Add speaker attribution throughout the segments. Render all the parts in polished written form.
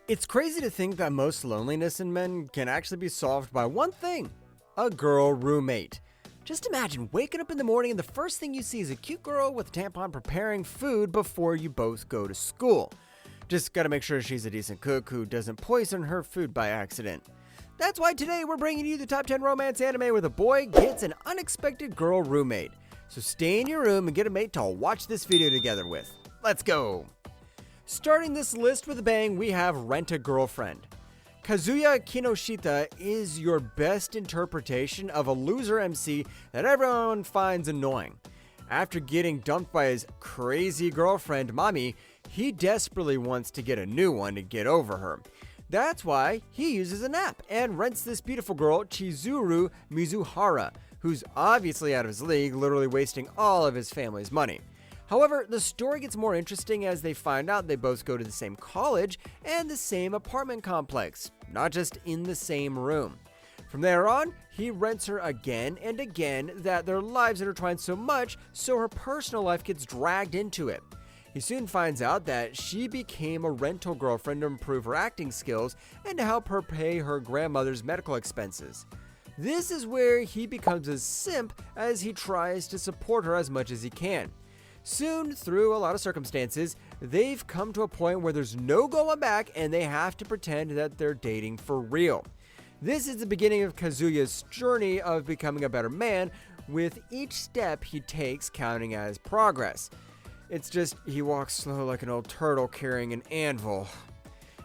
Speaker 1: It's crazy to think that most loneliness in men can actually be solved by one thing: a girl roommate. Just imagine waking up in the morning and the first thing you see is a cute girl with a tampon preparing food before you both go to school. Just gotta make sure she's a decent cook who doesn't poison her food by accident. That's why today we're bringing you the top 10 romance anime where the boy gets an unexpected girl roommate. So stay in your room and get a mate to watch this video together with. Let's go! Starting this list with a bang, we have Rent a Girlfriend. Kazuya Kinoshita is your best interpretation of a loser MC that everyone finds annoying. After getting dumped by his crazy girlfriend Mami, he desperately wants to get a new one to get over her. That's why he uses an app and rents this beautiful girl, Chizuru Mizuhara, who's obviously out of his league, literally wasting all of his family's money. However, the story gets more interesting as they find out they both go to the same college and the same apartment complex, not just in the same room. From there on, he rents her again and again that their lives intertwine so much, so her personal life gets dragged into it. He soon finds out that she became a rental girlfriend to improve her acting skills and to help her pay her grandmother's medical expenses. This is where he becomes a simp as he tries to support her as much as he can. Soon, through a lot of circumstances, they've come to a point where there's no going back and they have to pretend that they're dating for real. This is the beginning of Kazuya's journey of becoming a better man, with each step he takes counting as progress. It's just he walks slow like an old turtle carrying an anvil.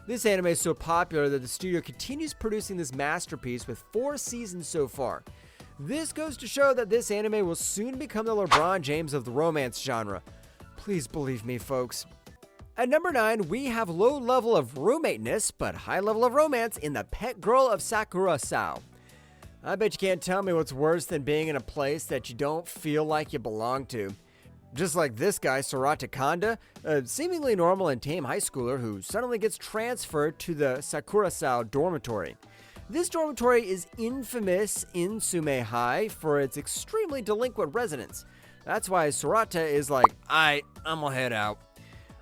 Speaker 1: This anime is so popular that the studio continues producing this masterpiece with 4 seasons so far. This goes to show that this anime will soon become the LeBron James of the romance genre. Please believe me, folks. At number 9, we have low level of roommateness, but high level of romance in The Pet Girl of Sakura-sao. I bet you can't tell me what's worse than being in a place that you don't feel like you belong to. Just like this guy, Sorata Kanda, a seemingly normal and tame high schooler who suddenly gets transferred to the Sakura-sao dormitory. This dormitory is infamous in Sume High for its extremely delinquent residents. That's why Sorata is like, I'm gonna head out.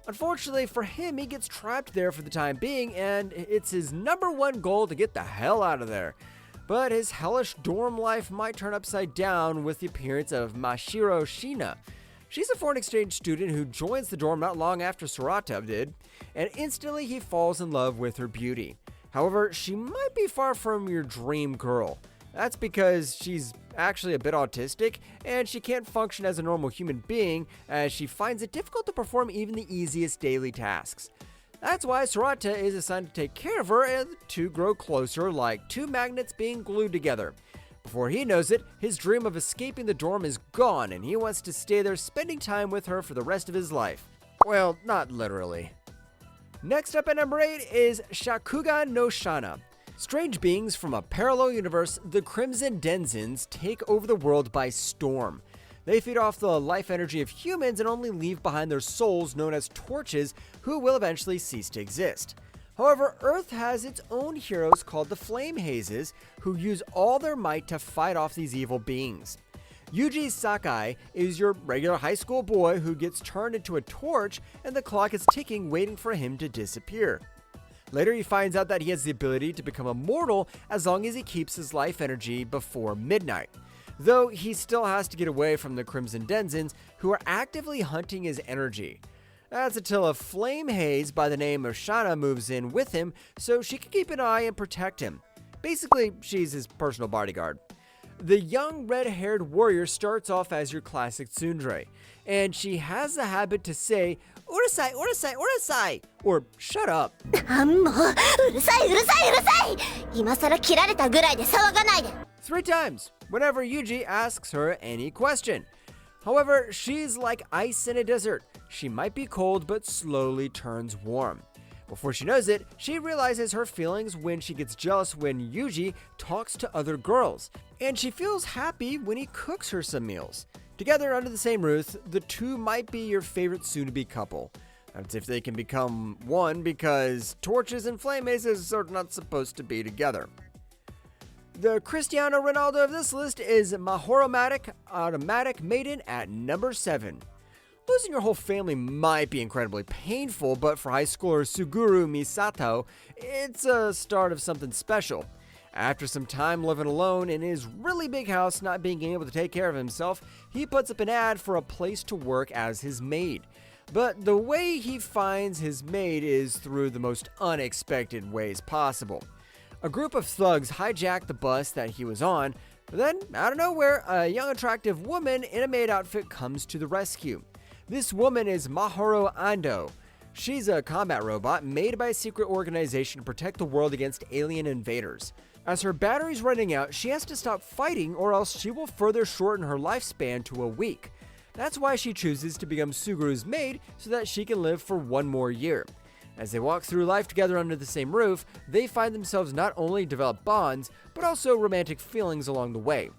Speaker 1: Unfortunately for him, he gets trapped there for the time being, and it's his number one goal to get the hell out of there. But his hellish dorm life might turn upside down with the appearance of Mashiro Shina. She's a foreign exchange student who joins the dorm not long after Sorata did, and instantly he falls in love with her beauty. However, she might be far from your dream girl. That's because she's actually a bit autistic, and she can't function as a normal human being, as she finds it difficult to perform even the easiest daily tasks. That's why Sorata is assigned to take care of her, and the two grow closer like two magnets being glued together. Before he knows it, his dream of escaping the dorm is gone, and he wants to stay there spending time with her for the rest of his life. Well, not literally. Next up at number 8 is Shakugan no Shana. Strange beings from a parallel universe, the Crimson Denzins take over the world by storm. They feed off the life energy of humans and only leave behind their souls known as torches, who will eventually cease to exist. However, Earth has its own heroes called the Flame Hazes, who use all their might to fight off these evil beings. Yuji Sakai is your regular high school boy who gets turned into a torch, and the clock is ticking waiting for him to disappear. Later he finds out that he has the ability to become immortal as long as he keeps his life energy before midnight. Though he still has to get away from the Crimson Denzins, who are actively hunting his energy. That's until a flame haze by the name of Shana moves in with him so she can keep an eye and protect him. Basically, she's his personal bodyguard. The young red-haired warrior starts off as your classic tsundere, and she has the habit to say, "Urusai, urusai, urusai," or "shut up."
Speaker 2: もううるさいうるさいうるさい今さら切られたぐらいで騒がないで
Speaker 1: 3 times, whenever Yuji asks her any question. However, she's like ice in a desert. She might be cold, but slowly turns warm. Before she knows it, she realizes her feelings when she gets jealous when Yuji talks to other girls, and she feels happy when he cooks her some meals. Together under the same roof, the two might be your favorite soon-to-be couple. That's if they can become one, because torches and flame mazes are not supposed to be together. The Cristiano Ronaldo of this list is Mahoromatic Automatic Maiden at number 7. Losing your whole family might be incredibly painful, but for high schooler Suguru Misato, it's a start of something special. After some time living alone in his really big house, not being able to take care of himself, he puts up an ad for a place to work as his maid. But the way he finds his maid is through the most unexpected ways possible. A group of thugs hijack the bus that he was on, but then, out of nowhere, a young attractive woman in a maid outfit comes to the rescue. This woman is Mahoru Ando. She's a combat robot made by a secret organization to protect the world against alien invaders. As her battery's running out, she has to stop fighting or else she will further shorten her lifespan to a week. That's why she chooses to become Suguru's maid so that she can live for one more year. As they walk through life together under the same roof, they find themselves not only develop bonds, but also romantic feelings along the way.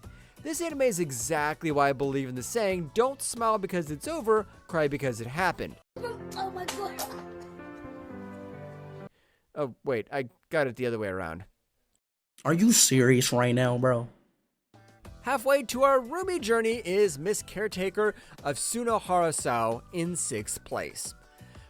Speaker 1: This anime is exactly why I believe in the saying, don't smile because it's over, cry because it happened.
Speaker 2: Oh my god.
Speaker 1: Oh, wait, I got it the other way around.
Speaker 3: Are you serious right now, bro?
Speaker 1: Halfway to our roomie journey is Miss Caretaker of Sunohara-sao in 6th place.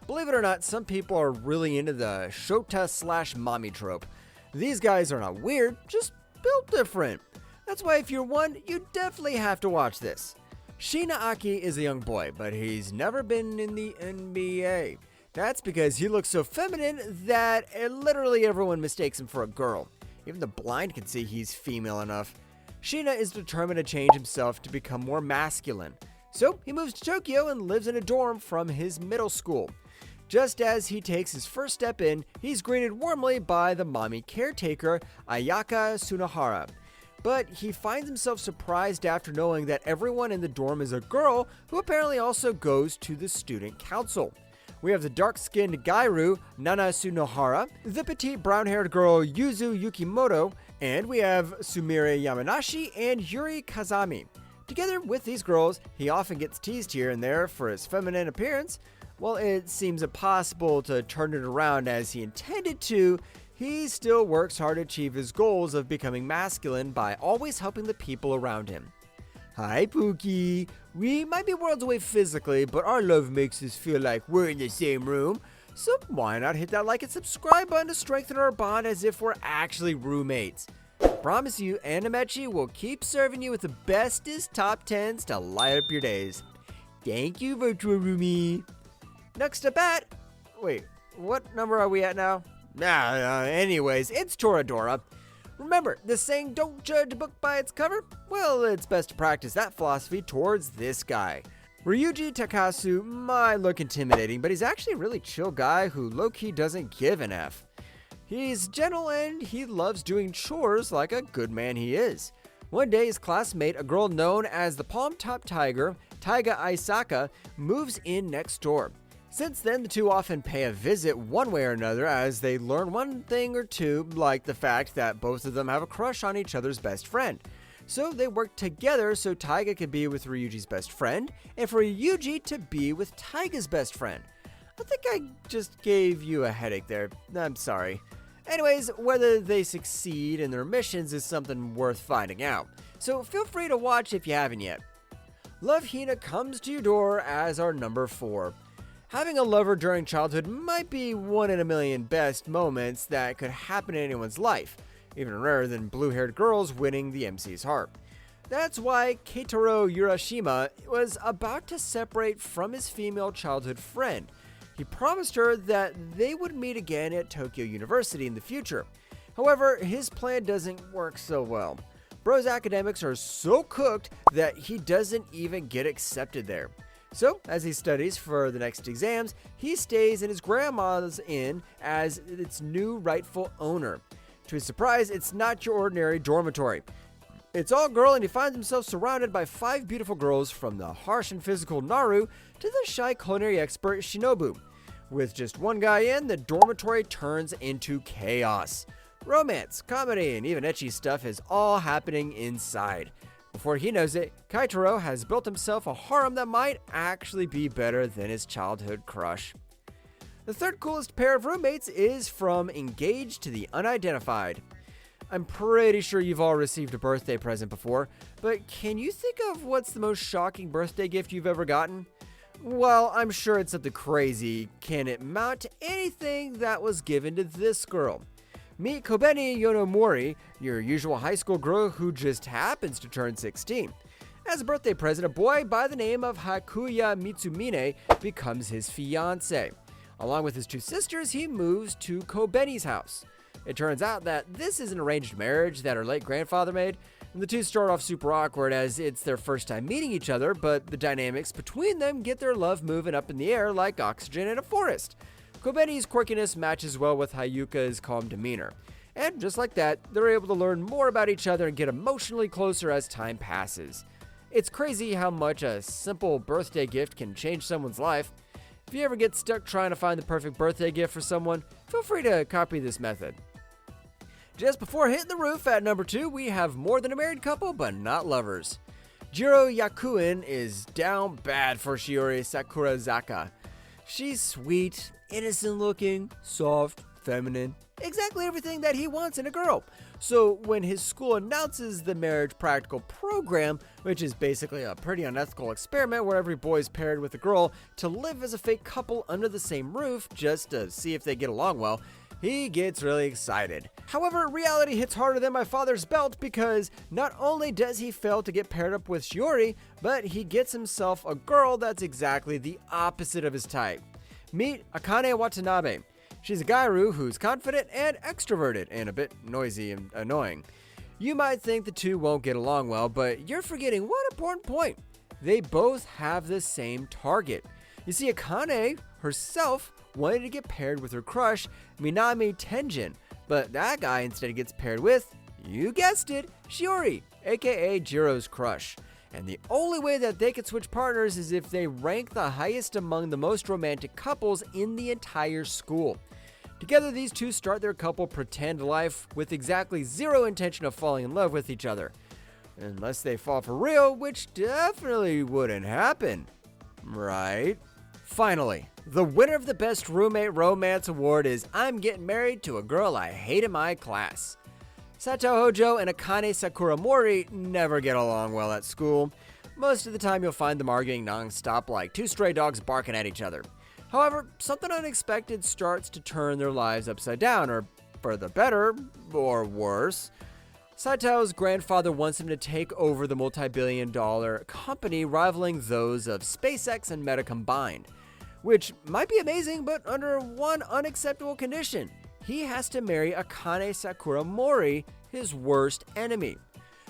Speaker 1: Believe it or not, some people are really into the shota/mommy trope. These guys are not weird, just built different. That's why if you're one, you definitely have to watch this. Shina Aki is a young boy, but he's never been in the NBA. That's because he looks so feminine that literally everyone mistakes him for a girl. Even the blind can see he's female enough. Shina is determined to change himself to become more masculine. So he moves to Tokyo and lives in a dorm from his middle school. Just as he takes his first step in, he's greeted warmly by the mommy caretaker, Ayaka Sunohara. But he finds himself surprised after knowing that everyone in the dorm is a girl who apparently also goes to the student council. We have the dark-skinned Gairu, Nana Sunohara, the petite brown-haired girl Yuzu Yukimoto, and we have Sumire Yamanashi and Yuri Kazami. Together with these girls, he often gets teased here and there for his feminine appearance. While it seems impossible to turn it around as he intended to, he still works hard to achieve his goals of becoming masculine by always helping the people around him. Hi, Pookie. We might be worlds away physically, but our love makes us feel like we're in the same room. So why not hit that like and subscribe button to strengthen our bond as if we're actually roommates. I promise you, Animechi will keep serving you with the bestest top 10s to light up your days. Thank you, virtual roomie. Next up at... Wait, what number are we at now? Anyways, it's Toradora. Remember, the saying, don't judge a book by its cover? Well, it's best to practice that philosophy towards this guy. Ryuji Takasu might look intimidating, but he's actually a really chill guy who low-key doesn't give an F. He's gentle and he loves doing chores like a good man he is. One day, his classmate, a girl known as the Palm Top Tiger, Taiga Aisaka, moves in next door. Since then, the two often pay a visit one way or another as they learn one thing or two, like the fact that both of them have a crush on each other's best friend. So they work together so Taiga can be with Ryuji's best friend, and for Ryuji to be with Taiga's best friend. I think I just gave you a headache there. I'm sorry. Anyways, whether they succeed in their missions is something worth finding out. So feel free to watch if you haven't yet. Love Hina comes to your door as our number 4. Having a lover during childhood might be one in a million best moments that could happen in anyone's life, even rarer than blue-haired girls winning the MC's heart. That's why Keitaro Urashima was about to separate from his female childhood friend. He promised her that they would meet again at Tokyo University in the future. However, his plan doesn't work so well. Bro's academics are so cooked that he doesn't even get accepted there. So, as he studies for the next exams, he stays in his grandma's inn as its new rightful owner. To his surprise, it's not your ordinary dormitory. It's all girl, and he finds himself surrounded by 5 beautiful girls, from the harsh and physical Naru to the shy culinary expert Shinobu. With just one guy in, the dormitory turns into chaos. Romance, comedy, and even ecchi stuff is all happening inside. Before he knows it, Kaitaro has built himself a harem that might actually be better than his childhood crush. The third coolest pair of roommates is from Engaged to the Unidentified. I'm pretty sure you've all received a birthday present before, but can you think of what's the most shocking birthday gift you've ever gotten? Well, I'm sure it's something crazy. Can it mount to anything that was given to this girl? Meet Kobeni Yonomori, your usual high school girl who just happens to turn 16. As a birthday present, a boy by the name of Hakuya Mitsumine becomes his fiancé. Along with his two sisters, he moves to Kobeni's house. It turns out that this is an arranged marriage that her late grandfather made, and the two start off super awkward as it's their first time meeting each other, but the dynamics between them get their love moving up in the air like oxygen in a forest. Kobeni's quirkiness matches well with Hayuka's calm demeanor. And just like that, they're able to learn more about each other and get emotionally closer as time passes. It's crazy how much a simple birthday gift can change someone's life. If you ever get stuck trying to find the perfect birthday gift for someone, feel free to copy this method. Just before hitting the roof at number 2, we have more than a married couple, but not lovers. Jiro Yakuin is down bad for Shiori Sakurazaka. She's sweet, innocent looking, soft, feminine, exactly everything that he wants in a girl. So when his school announces the marriage practical program, which is basically a pretty unethical experiment where every boy is paired with a girl to live as a fake couple under the same roof just to see if they get along well, he gets really excited. However, reality hits harder than my father's belt because not only does he fail to get paired up with Shiori, but he gets himself a girl that's exactly the opposite of his type. Meet Akane Watanabe. She's a gairu who's confident and extroverted and a bit noisy and annoying. You might think the two won't get along well, but you're forgetting one important point. They both have the same target. You see, Akane herself wanted to get paired with her crush, Minami Tenjin, but that guy instead gets paired with, you guessed it, Shiori, aka Jiro's crush. And the only way that they could switch partners is if they rank the highest among the most romantic couples in the entire school. Together, these two start their couple pretend life with exactly zero intention of falling in love with each other. Unless they fall for real, which definitely wouldn't happen. Right? Finally, the winner of the Best Roommate Romance Award is I'm Getting Married to a Girl I Hate in My Class. Sato Hojo and Akane Sakuramori never get along well at school. Most of the time you'll find them arguing non-stop like two stray dogs barking at each other. However, something unexpected starts to turn their lives upside down, or for the better, or worse. Sato's grandfather wants him to take over the multi-billion-dollar company rivaling those of SpaceX and Meta combined. Which might be amazing, but under one unacceptable condition. He has to marry Akane Sakuramori, his worst enemy.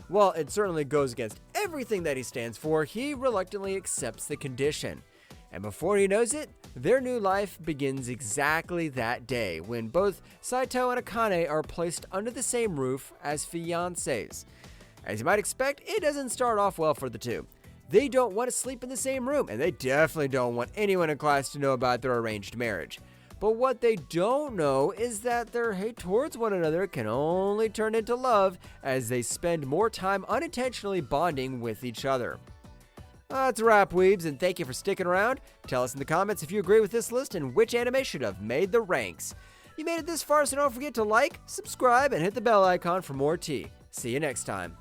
Speaker 1: While it certainly goes against everything that he stands for, he reluctantly accepts the condition. And before he knows it, their new life begins exactly that day, when both Saito and Akane are placed under the same roof as fiancés. As you might expect, it doesn't start off well for the two. They don't want to sleep in the same room, and they definitely don't want anyone in class to know about their arranged marriage. But what they don't know is that their hate towards one another can only turn into love as they spend more time unintentionally bonding with each other. That's a wrap, weebs, and thank you for sticking around. Tell us in the comments if you agree with this list and which anime should have made the ranks. You made it this far, so don't forget to like, subscribe, and hit the bell icon for more tea. See you next time.